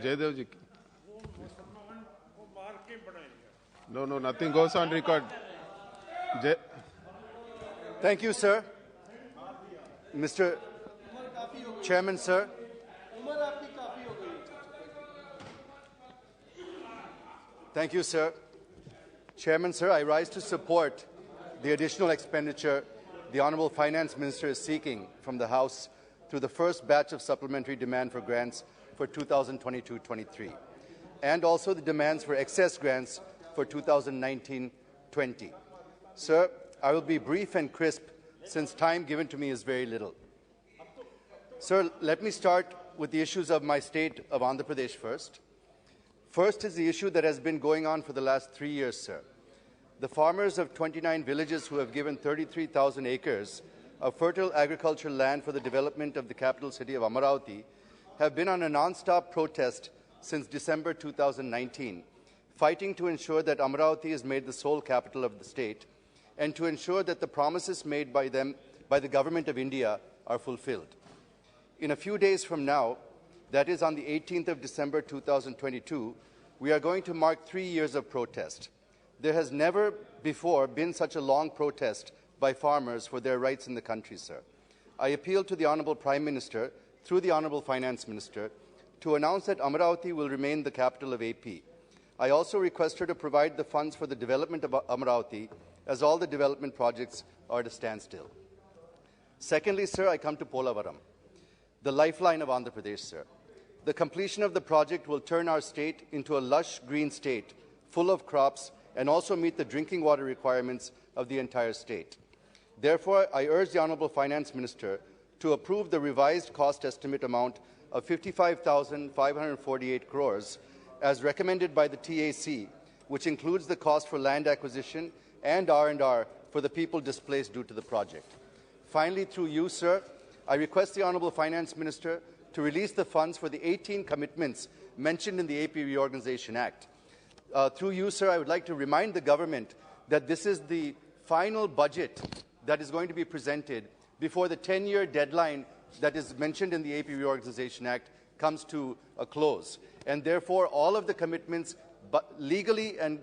Jaydev ji. No, no, nothing goes on record. Thank you, sir. Mr. Chairman, sir. Thank you, sir. Chairman, sir, I rise to support the additional expenditure the Honourable Finance Minister is seeking from the House through the first batch of supplementary demand for grants for 2022-23, and also the demands for excess grants for 2019-20. Sir, I will be brief and crisp since time given to me is very little. Sir, let me start with the issues of my state of Andhra Pradesh first. First is the issue that has been going on for the last 3 years, sir. The farmers of 29 villages who have given 33,000 acres of fertile agricultural land for the development of the capital city of Amaravati have been on a non-stop protest since December 2019, fighting to ensure that Amaravati is made the sole capital of the state and to ensure that the promises made by them by the Government of India are fulfilled. In a few days from now, that is on the 18th of December 2022, we are going to mark 3 years of protest. There has never before been such a long protest by farmers for their rights in the country, sir. I appeal to the Honourable Prime Minister, through the Honourable Finance Minister, to announce that Amaravati will remain the capital of AP. I also request her to provide the funds for the development of Amaravati, as all the development projects are at a standstill. Secondly, sir, I come to Polavaram, the lifeline of Andhra Pradesh, sir. The completion of the project will turn our state into a lush green state, full of crops, and also meet the drinking water requirements of the entire state. Therefore, I urge the Honourable Finance Minister to approve the revised cost estimate amount of 55,548 crores as recommended by the TAC, which includes the cost for land acquisition and R&R for the people displaced due to the project. Finally, through you, sir, I request the Honourable Finance Minister to release the funds for the 18 commitments mentioned in the AP Reorganization Act. Through you, sir, I would like to remind the government that this is the final budget that is going to be presented before the 10-year deadline that is mentioned in the AP Reorganization Act comes to a close. And therefore, all of the commitments legally and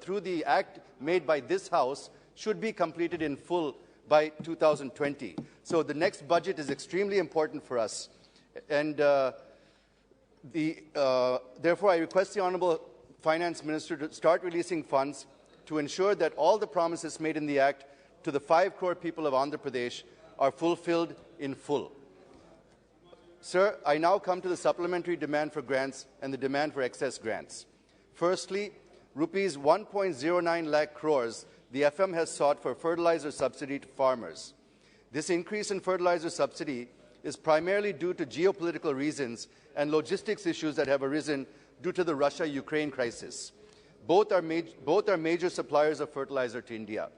through the act made by this House should be completed in full by 2020. So the next budget is extremely important for us. And therefore, I request the Honourable Finance Minister to start releasing funds to ensure that all the promises made in the Act to the 5 crore people of Andhra Pradesh are fulfilled in full. Sir, I now come to the supplementary demand for grants and the demand for excess grants. Firstly, rupees 1.09 lakh crores the FM has sought for fertilizer subsidy to farmers. This increase in fertilizer subsidy is primarily due to geopolitical reasons and logistics issues that have arisen due to the Russia-Ukraine crisis. Both are major suppliers of fertilizer to India,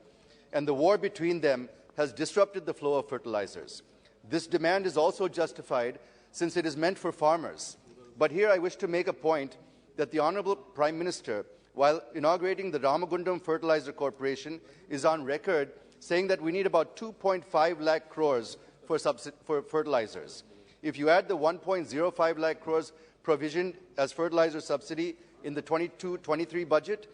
and the war between them has disrupted the flow of fertilizers. This demand is also justified since it is meant for farmers. But here I wish to make a point that the Honourable Prime Minister, while inaugurating the Ramagundam Fertilizer Corporation, is on record saying that we need about 2.5 lakh crores for fertilizers. If you add the 1.05 lakh crores provision as fertilizer subsidy in the 22-23 budget,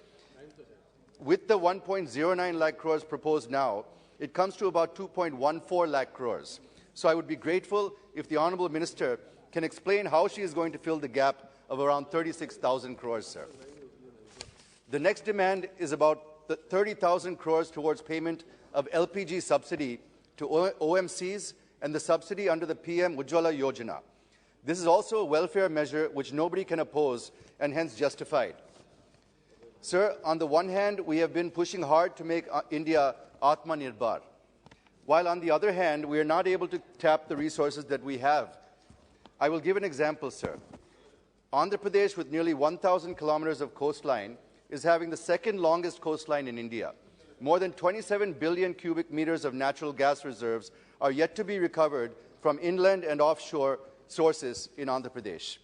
with the 1.09 lakh crores proposed now, it comes to about 2.14 lakh crores. So I would be grateful if the Honourable Minister can explain how she is going to fill the gap of around 36,000 crores, sir. The next demand is about 30,000 crores towards payment of LPG subsidy to OMCs and the subsidy under the PM Ujjwala Yojana. This is also a welfare measure which nobody can oppose and hence justified. Sir, on the one hand, we have been pushing hard to make India Atmanirbhar, while on the other hand, we are not able to tap the resources that we have. I will give an example, sir. Andhra Pradesh, with nearly 1,000 kilometers of coastline, is having the second longest coastline in India. More than 27 billion cubic meters of natural gas reserves are yet to be recovered from inland and offshore sources in Andhra Pradesh.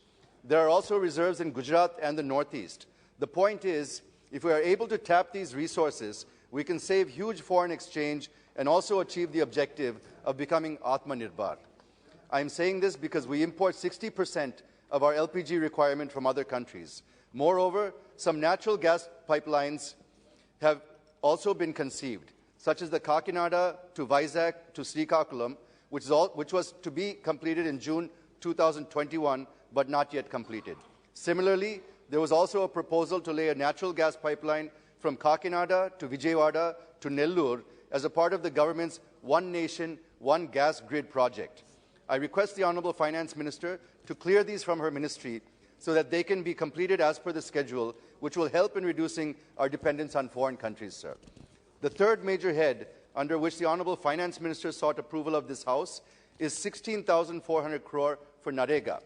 There are also reserves in Gujarat and the Northeast. The point is, if we are able to tap these resources, we can save huge foreign exchange and also achieve the objective of becoming Atmanirbhar. I'm saying this because we import 60% of our LPG requirement from other countries. Moreover, some natural gas pipelines have also been conceived, such as the Kakinada to Vizag to Srikakulam, which was to be completed in June 2021, but not yet completed. Similarly, there was also a proposal to lay a natural gas pipeline from Kakinada to Vijayawada to Nellore as a part of the government's One Nation, One Gas Grid project. I request the Honourable Finance Minister to clear these from her ministry so that they can be completed as per the schedule, which will help in reducing our dependence on foreign countries, sir. The third major head under which the Honourable Finance Minister sought approval of this House is 16,400 crore for NREGA.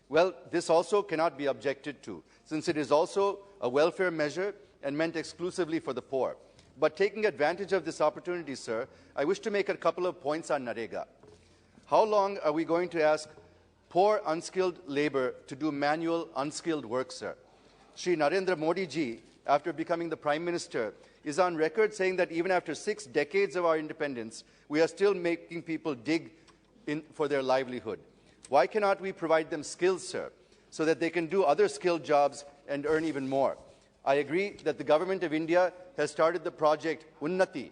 Well, this also cannot be objected to, since it is also a welfare measure and meant exclusively for the poor. But taking advantage of this opportunity, sir, I wish to make a couple of points on NREGA. How long are we going to ask poor, unskilled labour to do manual, unskilled work, sir? Shri Narendra Modi ji, after becoming the Prime Minister, is on record saying that even after 6 decades of our independence, we are still making people dig in for their livelihood. Why cannot we provide them skills, sir, so that they can do other skilled jobs and earn even more? I agree that the Government of India has started the project Unnati,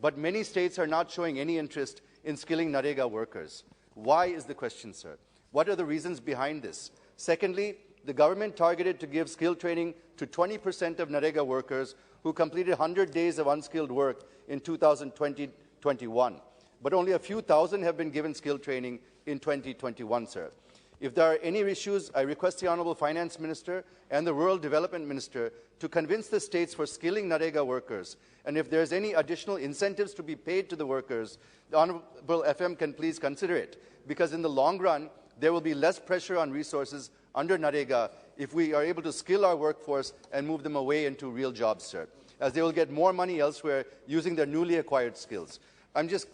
but many states are not showing any interest in skilling NREGA workers. Why is the question, sir? What are the reasons behind this? Secondly, the government targeted to give skill training to 20% of NREGA workers who completed 100 days of unskilled work in 2020-21. But only a few thousand have been given skill training in 2021, sir. If there are any issues, I request the Honourable Finance Minister and the Rural Development Minister to convince the states for skilling NREGA workers. And if there is any additional incentives to be paid to the workers, the Honourable FM can please consider it, because in the long run, there will be less pressure on resources under NREGA if we are able to skill our workforce and move them away into real jobs, sir, as they will get more money elsewhere using their newly acquired skills. I'm just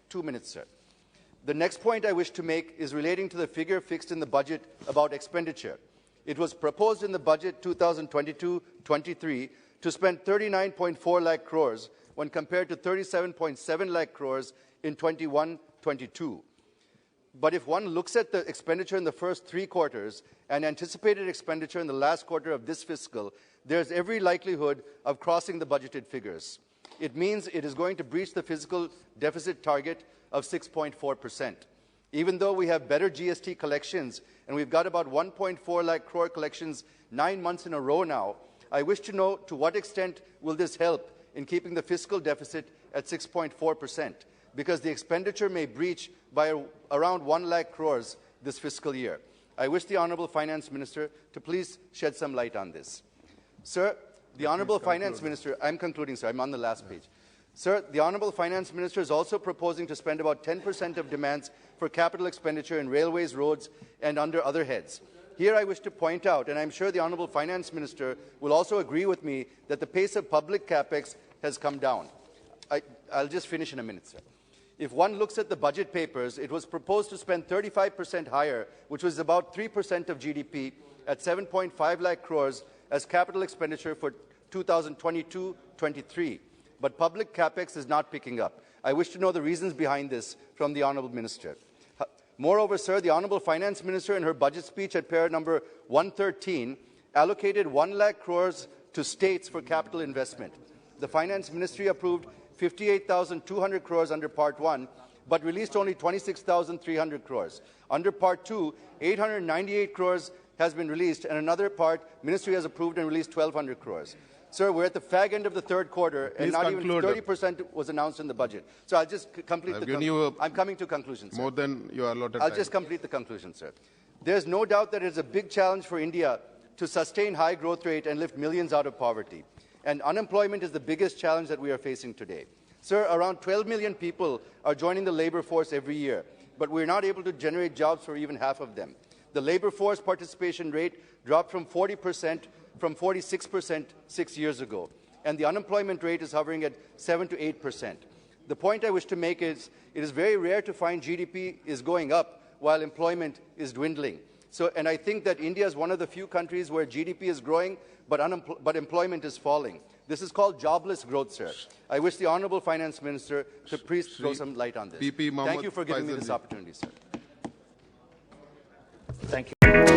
2 minutes, sir. The next point I wish to make is relating to the figure fixed in the budget about expenditure. It was proposed in the budget 2022-23 to spend 39.4 lakh crores when compared to 37.7 lakh crores in 21-22. But if one looks at the expenditure in the first 3 quarters and anticipated expenditure in the last quarter of this fiscal, there's every likelihood of crossing the budgeted figures. It means it is going to breach the fiscal deficit target of 6.4%. Even though we have better GST collections, and we've got about 1.4 lakh crore collections 9 months in a row now, I wish to know to what extent will this help in keeping the fiscal deficit at 6.4%, because the expenditure may breach by around 1 lakh crores this fiscal year. I wish the Honourable Finance Minister to please shed some light on this. Sir, the Honourable Finance Minister, I'm concluding, sir, I'm on the last page. Sir, the Honourable Finance Minister is also proposing to spend about 10% of demands for capital expenditure in railways, roads, and under other heads. Here I wish to point out, and I'm sure the Honourable Finance Minister will also agree with me, that the pace of public capex has come down. I'll just finish in a minute, sir. If one looks at the budget papers, it was proposed to spend 35% higher, which was about 3% of GDP, at 7.5 lakh crores as capital expenditure for 2022-23. But public capex is not picking up. I wish to know the reasons behind this from the Honourable Minister. Moreover, sir, the Honourable Finance Minister in her budget speech at para number 113 allocated 1 lakh crores to states for capital investment. The Finance Ministry approved 58,200 crores under Part 1, but released only 26,300 crores. Under Part 2, 898 crores has been released, and another part, Ministry has approved and released 1,200 crores. Sir, we're at the fag end of the third quarter, and not even 30% was announced in the budget. So I'll just complete the conclusion. I'm coming to conclusion, sir. More than your allotted I'll time. just complete the conclusion, sir. There's no doubt that it is a big challenge for India to sustain high growth rate and lift millions out of poverty. And unemployment is the biggest challenge that we are facing today. Sir, around 12 million people are joining the labour force every year, but we're not able to generate jobs for even half of them. The labour force participation rate dropped from 40% from 46% 6 years ago, and the unemployment rate is hovering at 7 to 8%. The point I wish to make is it is very rare to find GDP is going up while employment is dwindling. And I think that India is one of the few countries where GDP is growing, but employment is falling. This is called jobless growth, sir. I wish the Honourable Finance Minister to please throw some light on this. Thank you for giving me this opportunity, sir. Thank you.